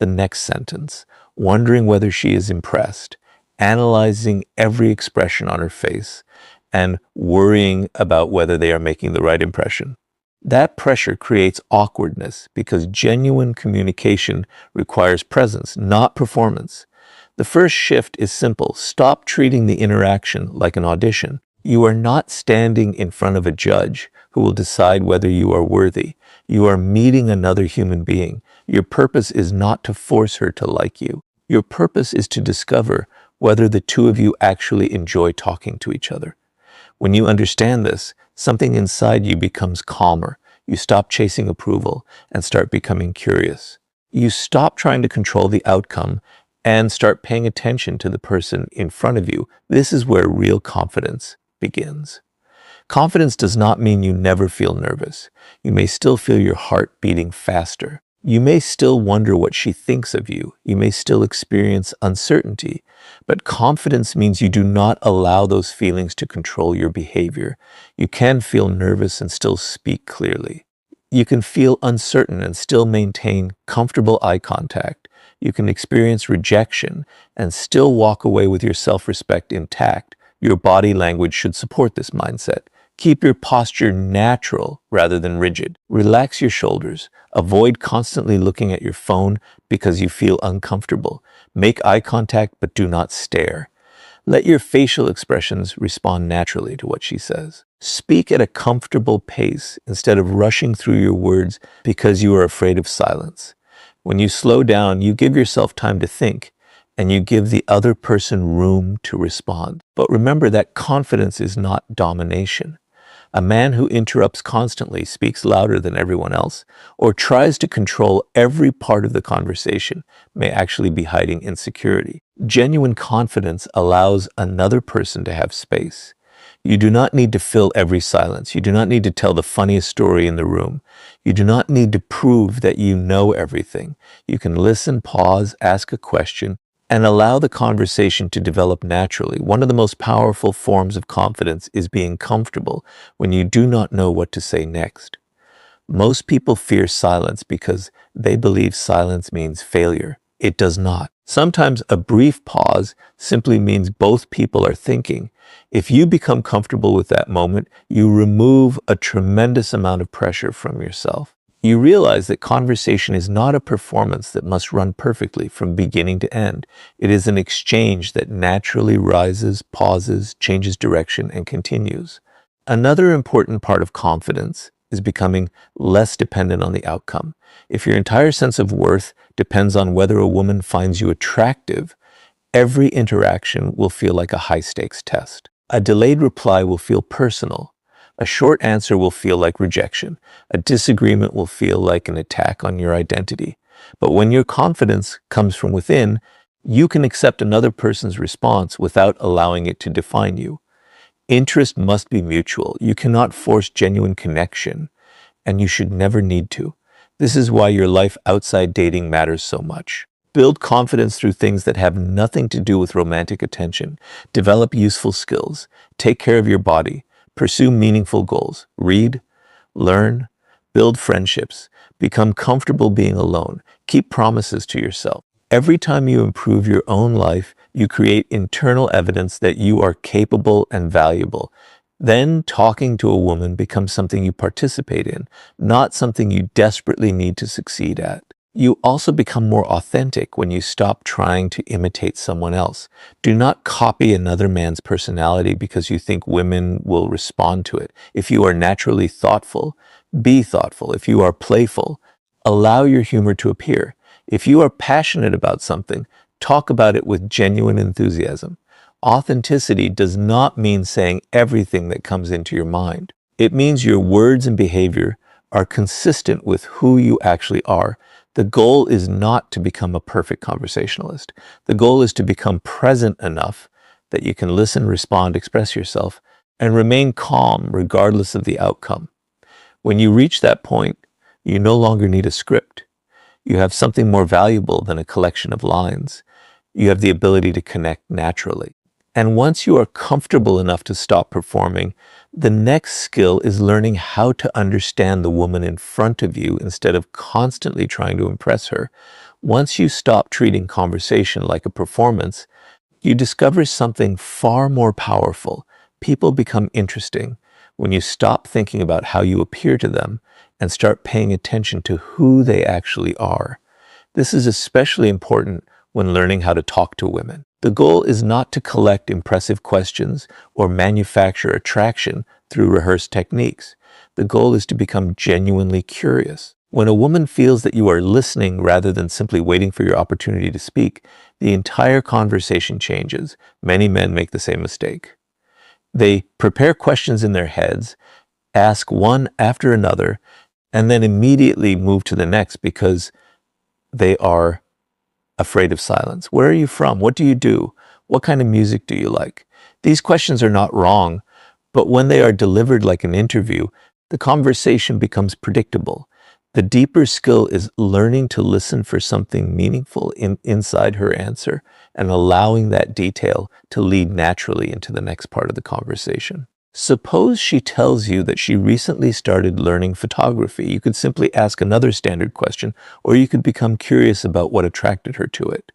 the next sentence, wondering whether she is impressed, analyzing every expression on her face, and worrying about whether they are making the right impression. That pressure creates awkwardness because genuine communication requires presence, not performance. The first shift is simple. Stop treating the interaction like an audition. You are not standing in front of a judge who will decide whether you are worthy. You are meeting another human being. Your purpose is not to force her to like you. Your purpose is to discover whether the two of you actually enjoy talking to each other. When you understand this, something inside you becomes calmer. You stop chasing approval and start becoming curious. You stop trying to control the outcome and start paying attention to the person in front of you. This is where real confidence begins. Confidence does not mean you never feel nervous. You may still feel your heart beating faster. You may still wonder what she thinks of you. You may still experience uncertainty. But confidence means you do not allow those feelings to control your behavior. You can feel nervous and still speak clearly. You can feel uncertain and still maintain comfortable eye contact. You can experience rejection and still walk away with your self-respect intact. Your body language should support this mindset. Keep your posture natural rather than rigid. Relax your shoulders. Avoid constantly looking at your phone because you feel uncomfortable. Make eye contact, but do not stare. Let your facial expressions respond naturally to what she says. Speak at a comfortable pace instead of rushing through your words because you are afraid of silence. When you slow down, you give yourself time to think, and you give the other person room to respond. But remember that confidence is not domination. A man who interrupts constantly, speaks louder than everyone else, or tries to control every part of the conversation may actually be hiding insecurity. Genuine confidence allows another person to have space. You do not need to fill every silence. You do not need to tell the funniest story in the room. You do not need to prove that you know everything. You can listen, pause, ask a question, and allow the conversation to develop naturally. One of the most powerful forms of confidence is being comfortable when you do not know what to say next. Most people fear silence because they believe silence means failure. It does not. Sometimes a brief pause simply means both people are thinking. If you become comfortable with that moment, you remove a tremendous amount of pressure from yourself. You realize that conversation is not a performance that must run perfectly from beginning to end. It is an exchange that naturally rises, pauses, changes direction, and continues. Another important part of confidence is becoming less dependent on the outcome. If your entire sense of worth depends on whether a woman finds you attractive, every interaction will feel like a high-stakes test. A delayed reply will feel personal. A short answer will feel like rejection. A disagreement will feel like an attack on your identity. But when your confidence comes from within, you can accept another person's response without allowing it to define you. Interest must be mutual. You cannot force genuine connection, and you should never need to. This is why your life outside dating matters so much. Build confidence through things that have nothing to do with romantic attention. Develop useful skills. Take care of your body. Pursue meaningful goals. Read, learn, build friendships. Become comfortable being alone. Keep promises to yourself. Every time you improve your own life, you create internal evidence that you are capable and valuable. Then talking to a woman becomes something you participate in, not something you desperately need to succeed at. You also become more authentic when you stop trying to imitate someone else. Do not copy another man's personality because you think women will respond to it. If you are naturally thoughtful, be thoughtful. If you are playful, allow your humor to appear. If you are passionate about something, talk about it with genuine enthusiasm. Authenticity does not mean saying everything that comes into your mind. It means your words and behavior are consistent with who you actually are. The goal is not to become a perfect conversationalist. The goal is to become present enough that you can listen, respond, express yourself, and remain calm regardless of the outcome. When you reach that point, you no longer need a script. You have something more valuable than a collection of lines. You have the ability to connect naturally. And once you are comfortable enough to stop performing, The next skill is learning how to understand the woman in front of you instead of constantly trying to impress her. Once you stop treating conversation like a performance, you discover something far more powerful. People become interesting when you stop thinking about how you appear to them and start paying attention to who they actually are. This is especially important when learning how to talk to women. The goal is not to collect impressive questions or manufacture attraction through rehearsed techniques. The goal is to become genuinely curious. When a woman feels that you are listening rather than simply waiting for your opportunity to speak, the entire conversation changes. Many men make the same mistake. They prepare questions in their heads, ask one after another, and then immediately move to the next because they are afraid of silence. Where are you from? What do you do? What kind of music do you like? These questions are not wrong, but when they are delivered like an interview, the conversation becomes predictable. The deeper skill is learning to listen for something meaningful inside her answer and allowing that detail to lead naturally into the next part of the conversation. Suppose she tells you that she recently started learning photography. You could simply ask another standard question, or you could become curious about what attracted her to it.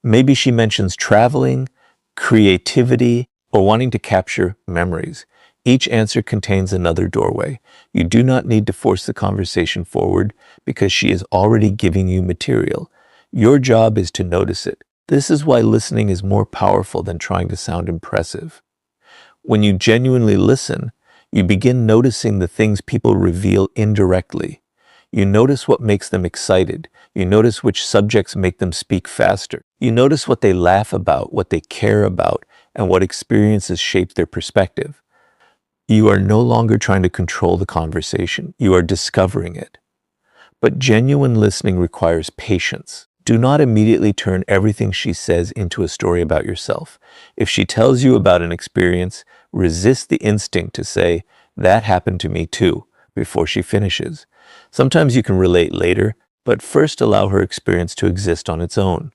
Maybe she mentions traveling, creativity, or wanting to capture memories. Each answer contains another doorway. You do not need to force the conversation forward because she is already giving you material. Your job is to notice it. This is why listening is more powerful than trying to sound impressive. When you genuinely listen, you begin noticing the things people reveal indirectly. You notice what makes them excited. You notice which subjects make them speak faster. You notice what they laugh about, what they care about, and what experiences shape their perspective. You are no longer trying to control the conversation. You are discovering it. But genuine listening requires patience. Do not immediately turn everything she says into a story about yourself. If she tells you about an experience, resist the instinct to say, "That happened to me too," before she finishes. Sometimes you can relate later, but first allow her experience to exist on its own.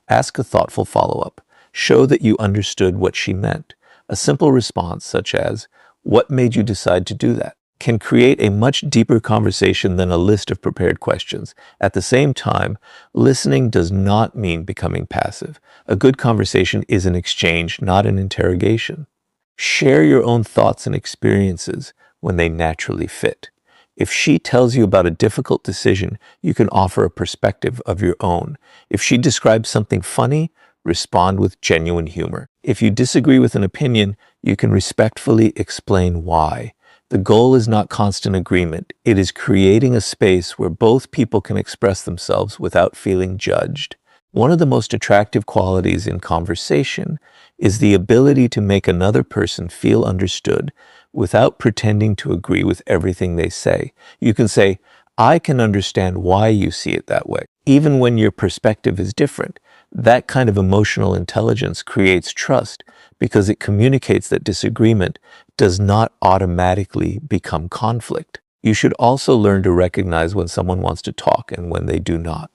Ask a thoughtful follow-up. Show that you understood what she meant. A simple response such as, "What made you decide to do that?" can create a much deeper conversation than a list of prepared questions. At the same time, listening does not mean becoming passive. A good conversation is an exchange, not an interrogation. Share your own thoughts and experiences when they naturally fit. If she tells you about a difficult decision, you can offer a perspective of your own. If she describes something funny, respond with genuine humor. If you disagree with an opinion, you can respectfully explain why. The goal is not constant agreement. It is creating a space where both people can express themselves without feeling judged. One of the most attractive qualities in conversation is the ability to make another person feel understood without pretending to agree with everything they say. You can say, "I can understand why you see it that way," even when your perspective is different. That kind of emotional intelligence creates trust because it communicates that disagreement does not automatically become conflict. You should also learn to recognize when someone wants to talk and when they do not.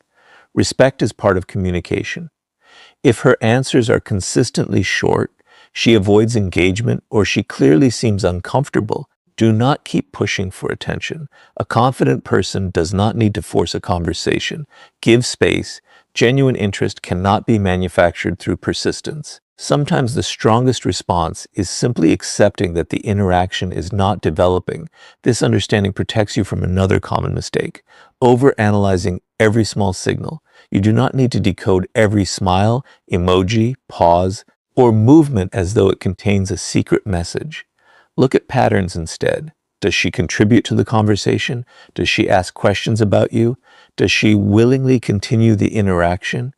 Respect is part of communication. If her answers are consistently short, she avoids engagement, or she clearly seems uncomfortable, do not keep pushing for attention. A confident person does not need to force a conversation. Give space. Genuine interest cannot be manufactured through persistence. Sometimes the strongest response is simply accepting that the interaction is not developing. This understanding protects you from another common mistake: overanalyzing every small signal. You do not need to decode every smile, emoji, pause, or movement as though it contains a secret message. Look at patterns instead. Does she contribute to the conversation? Does she ask questions about you? Does she willingly continue the interaction?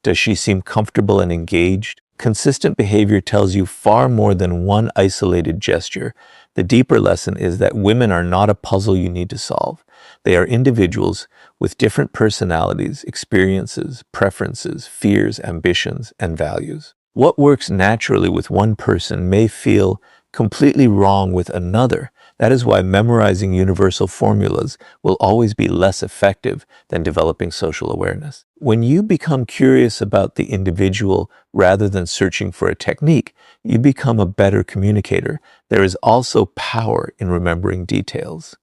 Does she seem comfortable and engaged? Consistent behavior tells you far more than one isolated gesture. The deeper lesson is that women are not a puzzle you need to solve. They are individuals with different personalities, experiences, preferences, fears, ambitions, and values. What works naturally with one person may feel completely wrong with another. That is why memorizing universal formulas will always be less effective than developing social awareness. When you become curious about the individual rather than searching for a technique, you become a better communicator. There is also power in remembering details.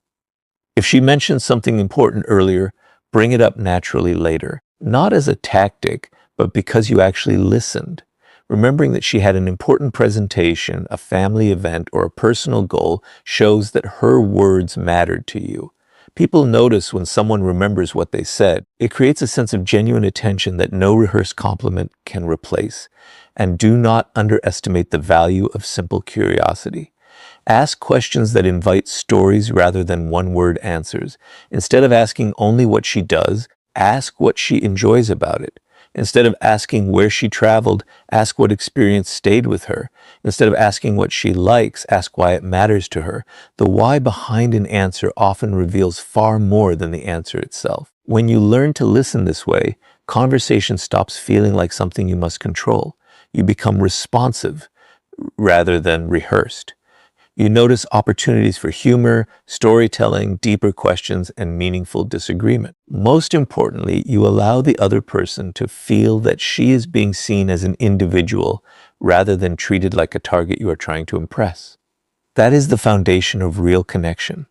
If she mentioned something important earlier, bring it up naturally later, not as a tactic, but because you actually listened. Remembering that she had an important presentation, a family event, or a personal goal shows that her words mattered to you. People notice when someone remembers what they said. It creates a sense of genuine attention that no rehearsed compliment can replace. And do not underestimate the value of simple curiosity. Ask questions that invite stories rather than one-word answers. Instead of asking only what she does, ask what she enjoys about it. Instead of asking where she traveled, ask what experience stayed with her. Instead of asking what she likes, ask why it matters to her. The why behind an answer often reveals far more than the answer itself. When you learn to listen this way, conversation stops feeling like something you must control. You become responsive rather than rehearsed. You notice opportunities for humor, storytelling, deeper questions, and meaningful disagreement. Most importantly, you allow the other person to feel that she is being seen as an individual rather than treated like a target you are trying to impress. That is the foundation of real connection.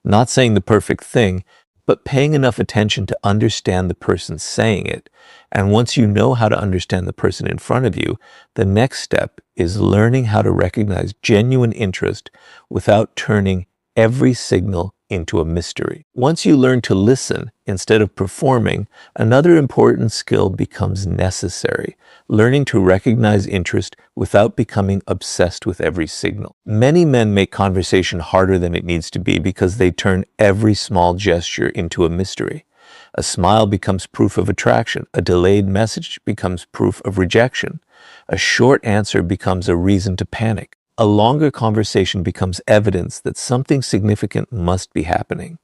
Not saying the perfect thing, but paying enough attention to understand the person saying it. And once you know how to understand the person in front of you, the next step is learning how to recognize genuine interest without turning every signal into a mystery. Once you learn to listen instead of performing, another important skill becomes necessary: learning to recognize interest without becoming obsessed with every signal. Many men make conversation harder than it needs to be because they turn every small gesture into a mystery. A smile becomes proof of attraction. A delayed message becomes proof of rejection. A short answer becomes a reason to panic. A longer conversation becomes evidence that something significant must be happening.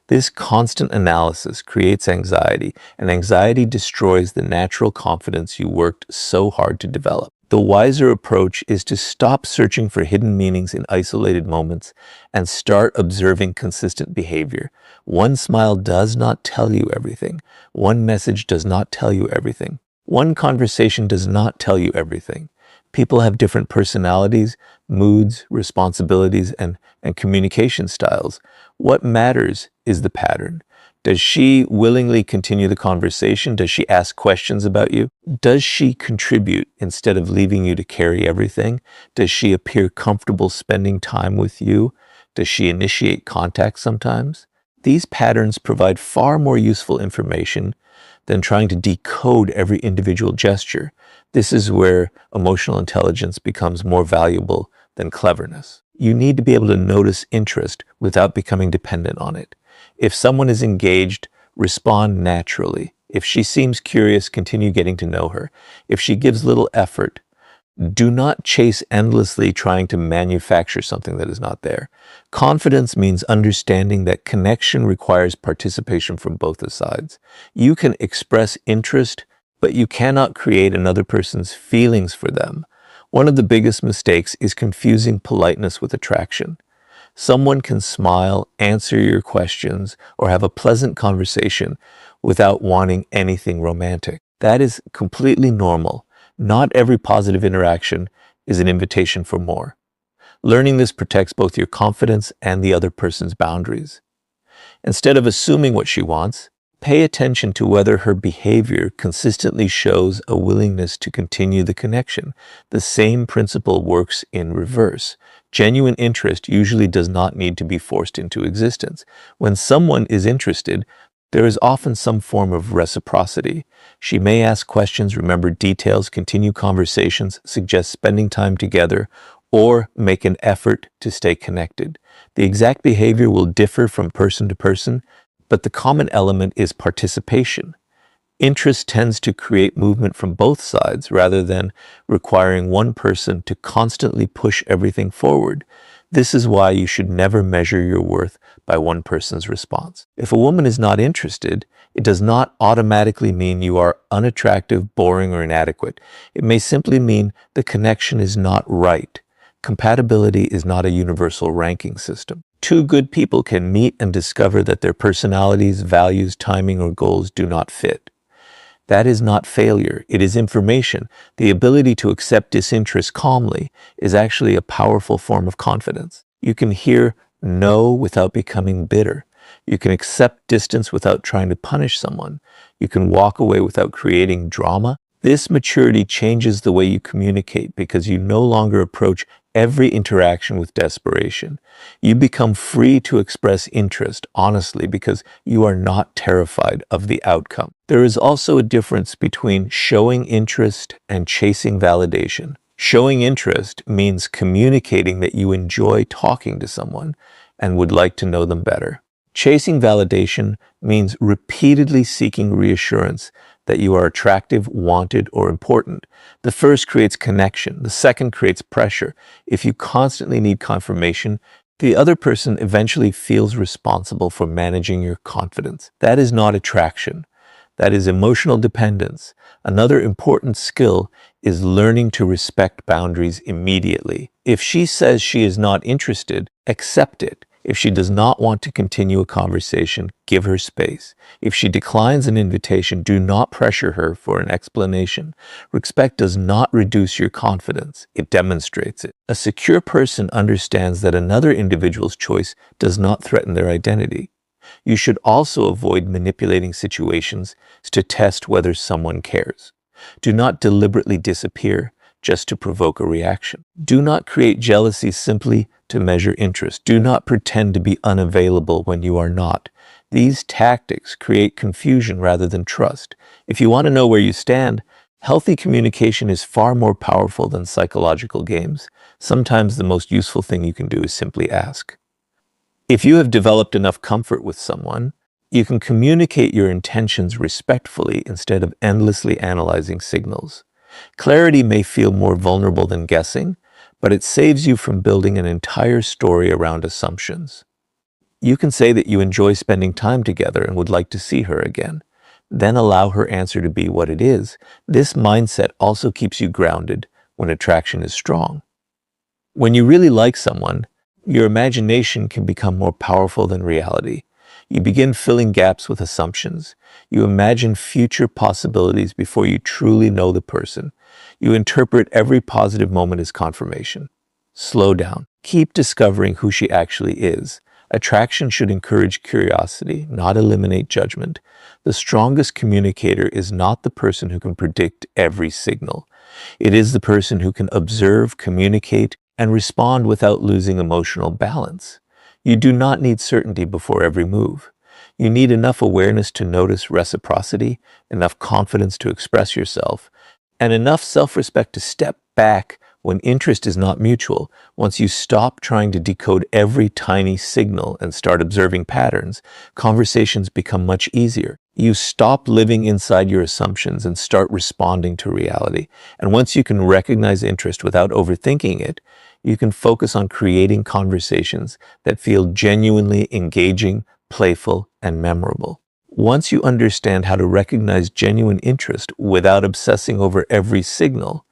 This constant analysis creates anxiety, and anxiety destroys the natural confidence you worked so hard to develop. The wiser approach is to stop searching for hidden meanings in isolated moments and start observing consistent behavior. One smile does not tell you everything. One message does not tell you everything. One conversation does not tell you everything. People have different personalities, moods, responsibilities, and communication styles. What matters is the pattern. Does she willingly continue the conversation? Does she ask questions about you? Does she contribute instead of leaving you to carry everything? Does she appear comfortable spending time with you? Does she initiate contact sometimes? These patterns provide far more useful information than trying to decode every individual gesture. This is where emotional intelligence becomes more valuable than cleverness. You need to be able to notice interest without becoming dependent on it. If someone is engaged, respond naturally. If she seems curious, continue getting to know her. If she gives little effort, do not chase endlessly trying to manufacture something that is not there. Confidence means understanding that connection requires participation from both sides. You can express interest, but you cannot create another person's feelings for them. One of the biggest mistakes is confusing politeness with attraction. Someone can smile, answer your questions, or have a pleasant conversation without wanting anything romantic. That is completely normal. Not every positive interaction is an invitation for more. Learning this protects both your confidence and the other person's boundaries. Instead of assuming what she wants, pay attention to whether her behavior consistently shows a willingness to continue the connection. The same principle works in reverse. Genuine interest usually does not need to be forced into existence. When someone is interested, there is often some form of reciprocity. She may ask questions, remember details, continue conversations, suggest spending time together, or make an effort to stay connected. The exact behavior will differ from person to person, but the common element is participation. Interest tends to create movement from both sides rather than requiring one person to constantly push everything forward. This is why you should never measure your worth by one person's response. If a woman is not interested, it does not automatically mean you are unattractive, boring, or inadequate. It may simply mean the connection is not right. Compatibility is not a universal ranking system. Two good people can meet and discover that their personalities, values, timing, or goals do not fit. That is not failure, it is information. The ability to accept disinterest calmly is actually a powerful form of confidence. You can hear no without becoming bitter. You can accept distance without trying to punish someone. You can walk away without creating drama. This maturity changes the way you communicate because you no longer approach every interaction with desperation. You become free to express interest honestly because you are not terrified of the outcome. There is also a difference between showing interest and chasing validation. Showing interest means communicating that you enjoy talking to someone and would like to know them better. Chasing validation means repeatedly seeking reassurance that you are attractive, wanted, or important. The first creates connection. The second creates pressure. If you constantly need confirmation, the other person eventually feels responsible for managing your confidence. That is not attraction. That is emotional dependence. Another important skill is learning to respect boundaries immediately. If she says she is not interested, accept it. If she does not want to continue a conversation, give her space. If she declines an invitation, do not pressure her for an explanation. Respect does not reduce your confidence, it demonstrates it. A secure person understands that another individual's choice does not threaten their identity. You should also avoid manipulating situations to test whether someone cares. Do not deliberately disappear just to provoke a reaction. Do not create jealousy simply to measure interest. Do not pretend to be unavailable when you are not. These tactics create confusion rather than trust. If you want to know where you stand, healthy communication is far more powerful than psychological games. Sometimes the most useful thing you can do is simply ask. If you have developed enough comfort with someone, you can communicate your intentions respectfully instead of endlessly analyzing signals. Clarity may feel more vulnerable than guessing, but it saves you from building an entire story around assumptions. You can say that you enjoy spending time together and would like to see her again. Then allow her answer to be what it is. This mindset also keeps you grounded when attraction is strong. When you really like someone, your imagination can become more powerful than reality. You begin filling gaps with assumptions. You imagine future possibilities before you truly know the person. You interpret every positive moment as confirmation. Slow down. Keep discovering who she actually is. Attraction should encourage curiosity, not eliminate judgment. The strongest communicator is not the person who can predict every signal. It is the person who can observe, communicate, and respond without losing emotional balance. You do not need certainty before every move. You need enough awareness to notice reciprocity, enough confidence to express yourself, and enough self-respect to step back when interest is not mutual. Once you stop trying to decode every tiny signal and start observing patterns, conversations become much easier. You stop living inside your assumptions and start responding to reality. And once you can recognize interest without overthinking it, you can focus on creating conversations that feel genuinely engaging, playful, and memorable. Once you understand how to recognize genuine interest without obsessing over every signal,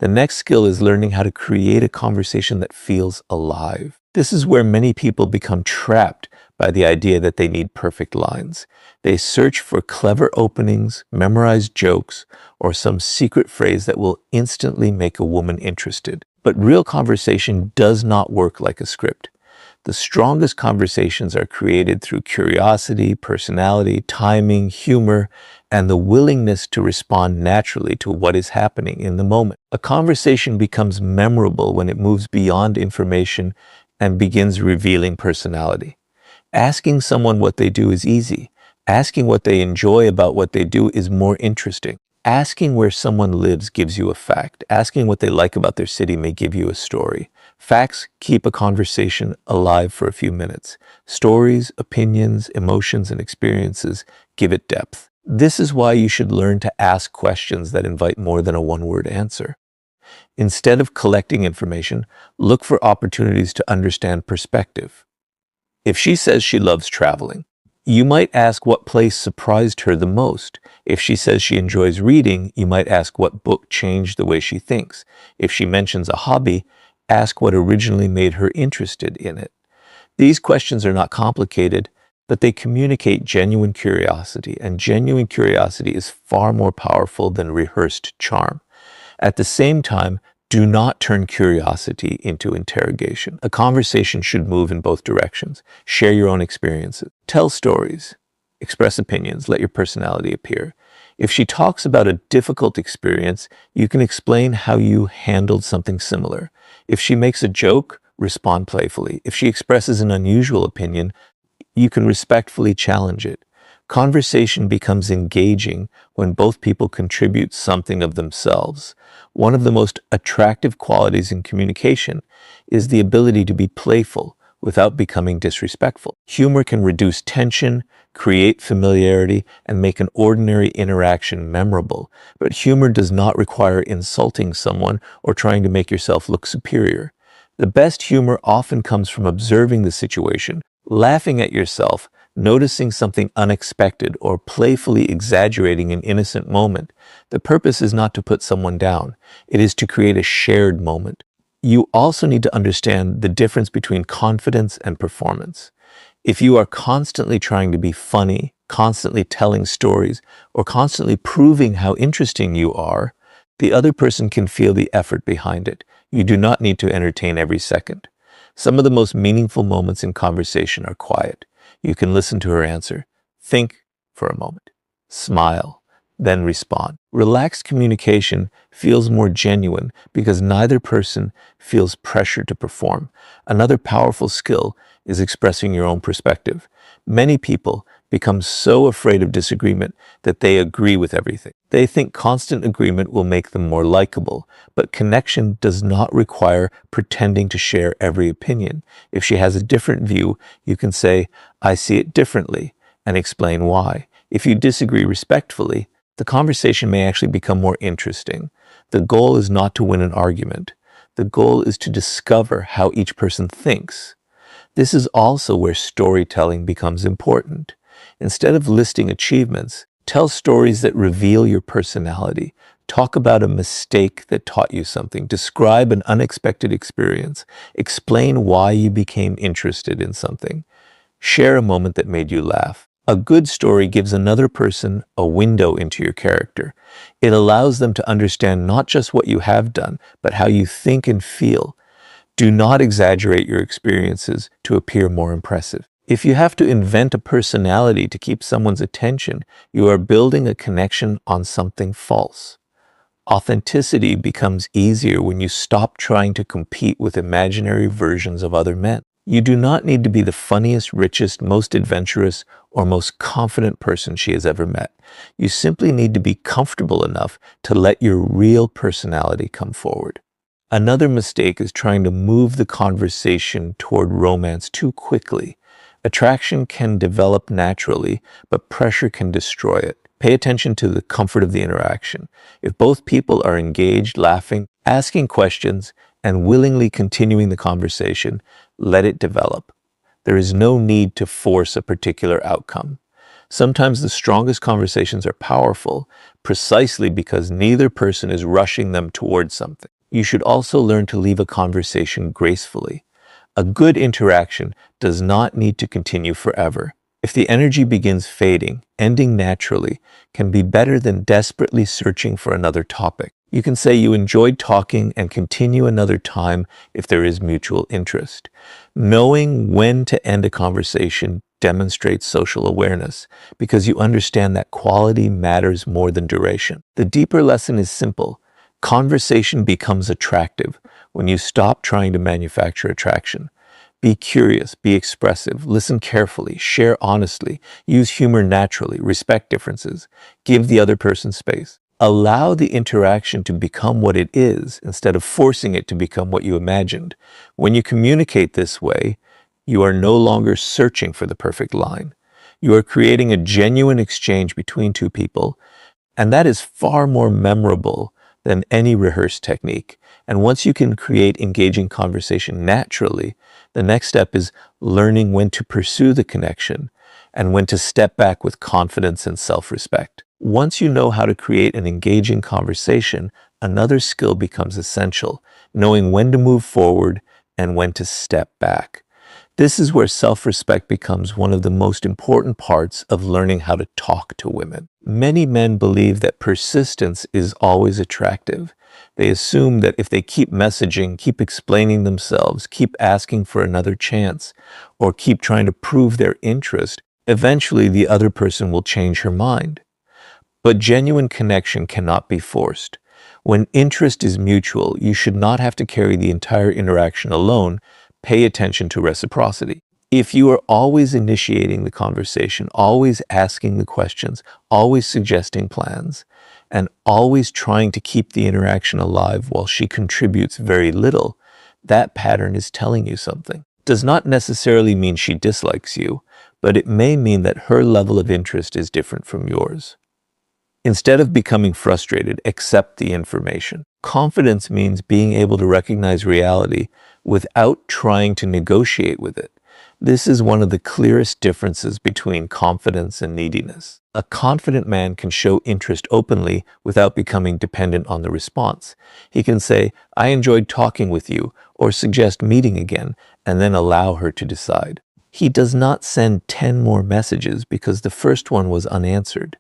the next skill is learning how to create a conversation that feels alive. This is where many people become trapped by the idea that they need perfect lines. They search for clever openings, memorized jokes, or some secret phrase that will instantly make a woman interested. But real conversation does not work like a script. The strongest conversations are created through curiosity, personality, timing, humor, and the willingness to respond naturally to what is happening in the moment. A conversation becomes memorable when it moves beyond information and begins revealing personality. Asking someone what they do is easy. Asking what they enjoy about what they do is more interesting. Asking where someone lives gives you a fact. Asking what they like about their city may give you a story. Facts keep a conversation alive for a few minutes. Stories, opinions, emotions, and experiences give it depth. This is why you should learn to ask questions that invite more than a one-word answer. Instead of collecting information, look for opportunities to understand perspective. If she says she loves traveling, you might ask what place surprised her the most. If she says she enjoys reading, you might ask what book changed the way she thinks. If she mentions a hobby, ask what originally made her interested in it. These questions are not complicated. but they communicate genuine curiosity, and genuine curiosity is far more powerful than rehearsed charm. At the same time, do not turn curiosity into interrogation. A conversation should move in both directions. Share your own experiences. Tell stories. Express opinions. Let your personality appear. If she talks about a difficult experience, you can explain how you handled something similar. If she makes a joke, respond playfully. If she expresses an unusual opinion, you can respectfully challenge it. Conversation becomes engaging when both people contribute something of themselves. One of the most attractive qualities in communication is the ability to be playful without becoming disrespectful. Humor can reduce tension, create familiarity, and make an ordinary interaction memorable. But humor does not require insulting someone or trying to make yourself look superior. The best humor often comes from observing the situation, laughing at yourself, noticing something unexpected, or playfully exaggerating an innocent moment. The purpose is not to put someone down. It is to create a shared moment. You also need to understand the difference between confidence and performance. If you are constantly trying to be funny, constantly telling stories, or constantly proving how interesting you are, the other person can feel the effort behind it. You do not need to entertain every second. Some of the most meaningful moments in conversation are quiet. You can listen to her answer, think for a moment, smile, then respond. Relaxed communication feels more genuine because neither person feels pressure to perform. Another powerful skill is expressing your own perspective. Many people become so afraid of disagreement that they agree with everything. They think constant agreement will make them more likable, but connection does not require pretending to share every opinion. If she has a different view, you can say, "I see it differently," and explain why. If you disagree respectfully, the conversation may actually become more interesting. The goal is not to win an argument. The goal is to discover how each person thinks. This is also where storytelling becomes important. Instead of listing achievements, tell stories that reveal your personality. Talk about a mistake that taught you something. Describe an unexpected experience. Explain why you became interested in something. Share a moment that made you laugh. A good story gives another person a window into your character. It allows them to understand not just what you have done, but how you think and feel. Do not exaggerate your experiences to appear more impressive. If you have to invent a personality to keep someone's attention, you are building a connection on something false. Authenticity becomes easier when you stop trying to compete with imaginary versions of other men. You do not need to be the funniest, richest, most adventurous, or most confident person she has ever met. You simply need to be comfortable enough to let your real personality come forward. Another mistake is trying to move the conversation toward romance too quickly. Attraction can develop naturally, but pressure can destroy it. Pay attention to the comfort of the interaction. If both people are engaged, laughing, asking questions, and willingly continuing the conversation, let it develop. There is no need to force a particular outcome. Sometimes the strongest conversations are powerful precisely because neither person is rushing them towards something. You should also learn to leave a conversation gracefully. A good interaction does not need to continue forever. If the energy begins fading, ending naturally can be better than desperately searching for another topic. You can say you enjoyed talking and continue another time if there is mutual interest. Knowing when to end a conversation demonstrates social awareness because you understand that quality matters more than duration. The deeper lesson is simple. Conversation becomes attractive when you stop trying to manufacture attraction. Be curious, be expressive, listen carefully, share honestly, use humor naturally, respect differences, give the other person space. Allow the interaction to become what it is instead of forcing it to become what you imagined. When you communicate this way, you are no longer searching for the perfect line. You are creating a genuine exchange between two people, and that is far more memorable than any rehearsed technique. And once you can create engaging conversation naturally, the next step is learning when to pursue the connection and when to step back with confidence and self-respect. Once you know how to create an engaging conversation, another skill becomes essential, knowing when to move forward and when to step back. This is where self-respect becomes one of the most important parts of learning how to talk to women. Many men believe that persistence is always attractive. They assume that if they keep messaging, keep explaining themselves, keep asking for another chance, or keep trying to prove their interest, eventually the other person will change her mind. But genuine connection cannot be forced. When interest is mutual, you should not have to carry the entire interaction alone. Pay attention to reciprocity. If you are always initiating the conversation, always asking the questions, always suggesting plans, and always trying to keep the interaction alive while she contributes very little, that pattern is telling you something. It does not necessarily mean she dislikes you, but it may mean that her level of interest is different from yours. Instead of becoming frustrated, accept the information. Confidence means being able to recognize reality without trying to negotiate with it. This is one of the clearest differences between confidence and neediness. A confident man can show interest openly without becoming dependent on the response. He can say, "I enjoyed talking with you," or suggest meeting again, and then allow her to decide. He does not send 10 more messages because the first one was unanswered.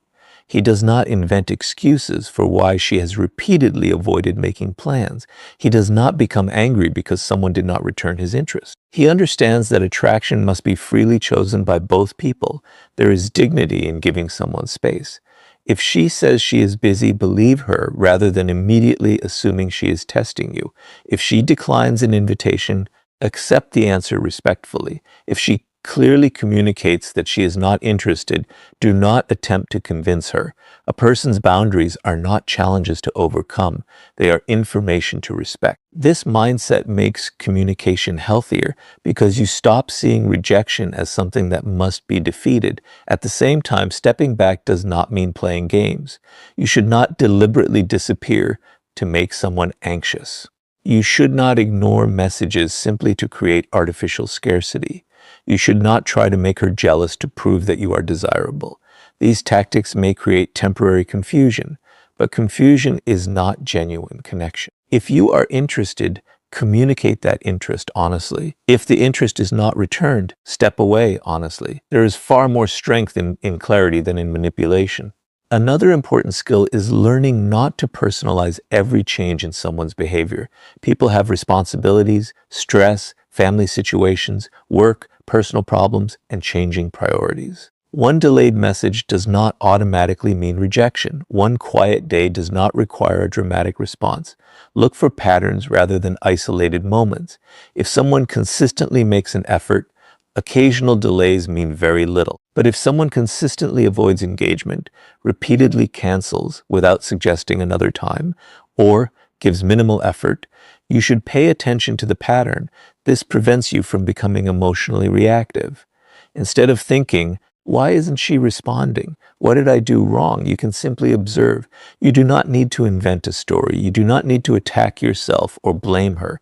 He does not invent excuses for why she has repeatedly avoided making plans. He does not become angry because someone did not return his interest. He understands that attraction must be freely chosen by both people. There is dignity in giving someone space. If she says she is busy, believe her rather than immediately assuming she is testing you. If she declines an invitation, accept the answer respectfully. If she clearly communicates that she is not interested, do not attempt to convince her. A person's boundaries are not challenges to overcome. They are information to respect. This mindset makes communication healthier because you stop seeing rejection as something that must be defeated. At the same time, stepping back does not mean playing games. You should not deliberately disappear to make someone anxious. You should not ignore messages simply to create artificial scarcity. You should not try to make her jealous to prove that you are desirable. These tactics may create temporary confusion, but confusion is not genuine connection. If you are interested, communicate that interest honestly. If the interest is not returned, step away honestly. There is far more strength in clarity than in manipulation. Another important skill is learning not to personalize every change in someone's behavior. People have responsibilities, stress, family situations, work, personal problems, and changing priorities. One delayed message does not automatically mean rejection. One quiet day does not require a dramatic response. Look for patterns rather than isolated moments. If someone consistently makes an effort, occasional delays mean very little. But if someone consistently avoids engagement, repeatedly cancels without suggesting another time, or gives minimal effort, you should pay attention to the pattern. This prevents you from becoming emotionally reactive. Instead of thinking, "Why isn't she responding? What did I do wrong?" you can simply observe. You do not need to invent a story. You do not need to attack yourself or blame her.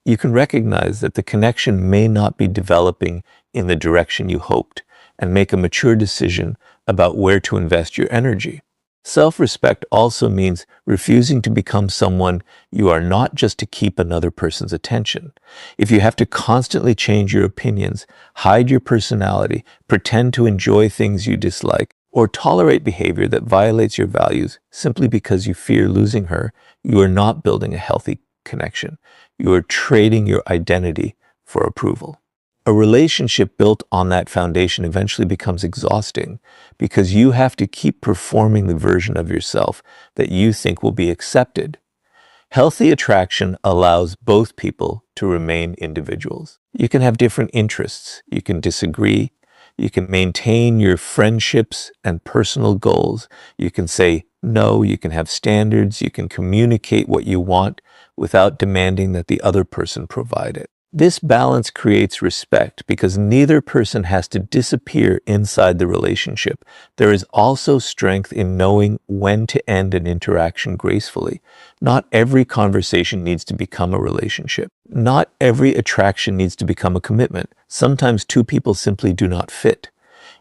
You can recognize that the connection may not be developing in the direction you hoped, and make a mature decision about where to invest your energy. Self-respect also means refusing to become someone you are not just to keep another person's attention. If you have to constantly change your opinions, hide your personality, pretend to enjoy things you dislike, or tolerate behavior that violates your values simply because you fear losing her, you are not building a healthy connection. You are trading your identity for approval. A relationship built on that foundation eventually becomes exhausting because you have to keep performing the version of yourself that you think will be accepted. Healthy attraction allows both people to remain individuals. You can have different interests. You can disagree. You can maintain your friendships and personal goals. You can say no. You can have standards. You can communicate what you want without demanding that the other person provide it. This balance creates respect because neither person has to disappear inside the relationship. There is also strength in knowing when to end an interaction gracefully. Not every conversation needs to become a relationship. Not every attraction needs to become a commitment. Sometimes two people simply do not fit.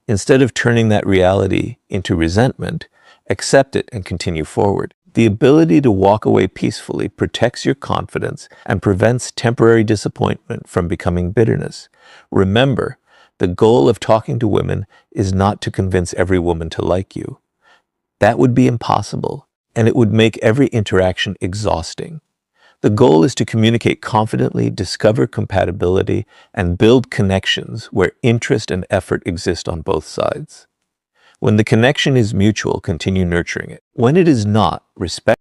Instead of turning that reality into resentment, accept it and continue forward. The ability to walk away peacefully protects your confidence and prevents temporary disappointment from becoming bitterness. Remember, the goal of talking to women is not to convince every woman to like you. That would be impossible, and it would make every interaction exhausting. The goal is to communicate confidently, discover compatibility, and build connections where interest and effort exist on both sides. When the connection is mutual, continue nurturing it. When it is not, respect